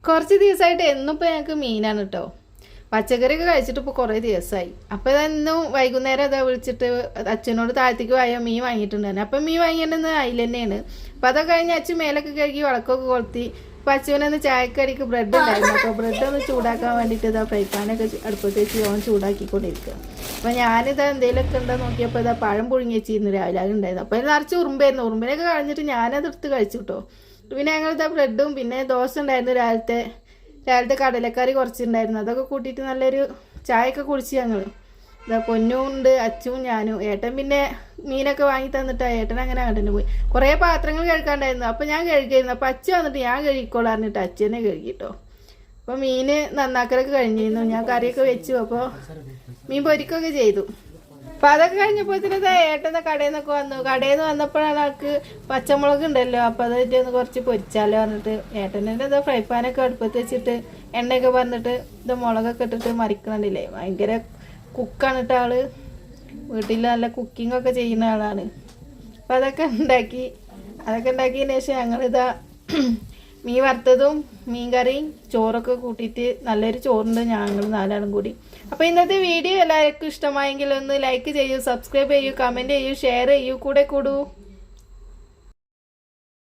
കുറച്ച് ദിവസമായിട്ട് എന്നിപ്പോൾ ഞങ്ങൾക്ക് മീനാണ് കേട്ടോ. പച്ചക്കറിയൊക്കെ കഴിച്ചിട്ട് ഇപ്പോൾ കുറേ ദിവസമായി. അപ്പോൾ ഇതെന്നും വൈകുന്നേരം അതാ വിളിച്ചിട്ട് അച്ഛനോട് താഴത്തേക്ക് പോയാൽ മീൻ വാങ്ങിയിട്ടുണ്ടായിരുന്നു. അപ്പം മീൻ വാങ്ങിയിട്ടുണ്ടെന്ന് അതിൽ തന്നെയാണ്. അപ്പോൾ അതൊക്കെ കഴിഞ്ഞ് അച്ഛൻ മേലൊക്കെ കഴുകി വിളക്കൊക്കെ കൊളുത്തി. അപ്പോൾ അച്ഛനൊന്ന് ചായക്കടിക്ക് ബ്രെഡ് ഉണ്ടായിരുന്നു. അപ്പോൾ ബ്രെഡ് ഒന്ന് ചൂടാക്കാൻ വേണ്ടിയിട്ട് ഇതാ ഫ്രൈ പാനൊക്കെ അടുപ്പത്ത് വെച്ച് ഓൻ ചൂടാക്കിക്കൊണ്ടിരിക്കുക. അപ്പോൾ ഞാനിതാ എന്തെങ്കിലുമൊക്കെ ഉണ്ടോ നോക്കിയപ്പോൾ ഇതാ പഴം പുഴുങ്ങി വെച്ചിരുന്നു രാവിലെ. അത് ഉണ്ടായിരുന്നു. അപ്പോൾ നിറച്ച് ഉറുമ്പായിരുന്നു. ഉറുമ്പിനൊക്കെ കളഞ്ഞിട്ട് ഞാനത് എടുത്ത് കഴിച്ചു കേട്ടോ. പിന്നെ ഞങ്ങളിതാ ബ്രെഡും പിന്നെ ദോശ ഉണ്ടായിരുന്നു രാവിലത്തെ കടലക്കറി കുറച്ചുണ്ടായിരുന്നു. അതൊക്കെ കൂട്ടിയിട്ട് നല്ലൊരു ചായയൊക്കെ കുടിച്ച് ഞങ്ങൾ. ഇതാ പൊന്നും ഉണ്ട്, അച്ഛനും ഞാനും. ഏട്ടൻ പിന്നെ മീനൊക്കെ വാങ്ങി തന്നിട്ടാ ഏട്ടൻ അങ്ങനെ അങ്ങോട്ട് പോയി. കുറേ പാത്രങ്ങൾ കഴുകാണ്ടായിരുന്നു. അപ്പോൾ ഞാൻ കഴുകിയിരുന്നു. അപ്പോൾ അച്ഛൻ വന്നിട്ട് ഞാൻ കഴുകിക്കോളാം പറഞ്ഞിട്ട് അച്ഛനെ കഴുകിട്ടോ. അപ്പോൾ മീൻ നന്നാക്കലൊക്കെ കഴിഞ്ഞിരുന്നു. ഞാൻ കറിയൊക്കെ വെച്ചു. അപ്പോൾ മീൻ പൊരിക്കുകയൊക്കെ ചെയ്തു. അപ്പം അതൊക്കെ കഴിഞ്ഞപ്പോഴത്തേന് ഏട്ടൻ്റെ കടയിൽ നിന്നൊക്കെ വന്നു. കടയിൽ നിന്ന് വന്നപ്പോഴാണ് ആൾക്ക് പച്ചമുളക് ഉണ്ടല്ലോ, അപ്പോൾ അതായിട്ട് ഒന്ന് കുറച്ച് പൊരിച്ചാലോ പറഞ്ഞിട്ട് ഏട്ടൻ്റെ ഇത് ഫ്രൈ പാനൊക്കെ അടുപ്പത്ത് വെച്ചിട്ട് എണ്ണയൊക്കെ പറഞ്ഞിട്ട് ഇത് മുളകൊക്കെ ഇട്ടിട്ട് മറിക്കണില്ലേ. ഭയങ്കര കുക്കാണ് കേട്ടോ ആള്. വീട്ടിൽ നല്ല കുക്കിംഗ് ഒക്കെ ചെയ്യുന്ന ആളാണ്. അപ്പം അതൊക്കെ ഉണ്ടാക്കിയതിന് ശേഷം ഞങ്ങളിതാ മീൻ വറുത്തതും മീൻ കറിയും ചോറൊക്കെ കൂട്ടിയിട്ട് നല്ലൊരു ചോറുണ്ട് ഞങ്ങൾ നാലാളും കൂടി. അപ്പോൾ ഇന്നത്തെ വീഡിയോ എല്ലാവർക്കും ഇഷ്ടമായെങ്കിൽ ഒന്ന് ലൈക്ക് ചെയ്യൂ, സബ്സ്ക്രൈബ് ചെയ്യൂ, കമൻറ്റ് ചെയ്യൂ, ഷെയർ ചെയ്യൂ, കൂടെ കൂടൂ.